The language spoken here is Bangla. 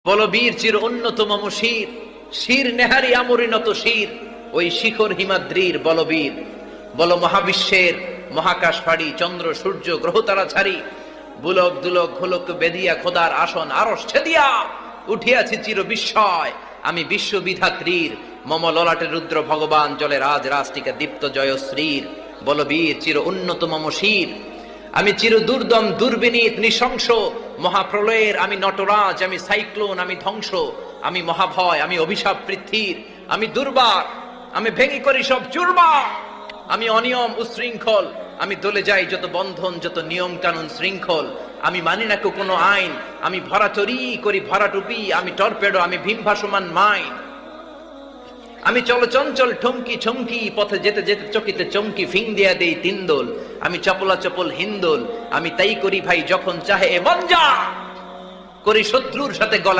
বলবীর চির অন্যতম শির, শির নেহারি আমরিনত শির, ওই শিখর হিমাদ্রির বলবীর। বল মহাবিশ্বের মহাকাশ ফাড়ি, চন্দ্র সূর্য গ্রহ তারা ছাড়ি, বুলক দুলক ঘোলক বেদিয়া খোদার আসন আরশ ছেদিয়া উঠিয়াছি চির বিস্ময়। আমি বিশ্ববিধাত্রীর মম ললাটে রুদ্র ভগবান জলে রাজ রাষ্ট্রিকা দীপ্ত জয়শ্রীর। বলবীর চির উন্নতম শির, আমি চির দুর্দম দুর্বিনীত নৃশংস মহাপ্রলয়ের, আমি নটরাজ, আমি সাইক্লোন, আমি ধ্বংস, আমি মহাভয়, আমি অভিশাপ পৃথ্বীর, আমি দুর্বার, আমি ভেঙে করি সব চুরমার, আমি অনিয়ম উশৃঙ্খল, আমি দলে যাই যত বন্ধন যত নিয়ম কানুন শৃঙ্খল, আমি মানি না কোনো আইন, আমি ভরাচরি করি ভরাটুপি, আমি টর্পেডো, আমি ভীম ভাসমান মাইন, আমি চলচঞ্চল ঠমকি ছমকি, পথে যেতে যেতে চকিতে চমকি ফিং দিয়া দেই তিনদোল, আমি চপলা চপল হিন্দোল, আমি তাই করি ভাই যখন চাহে এ মঞ্জা, করি শত্রুর সাথে গলা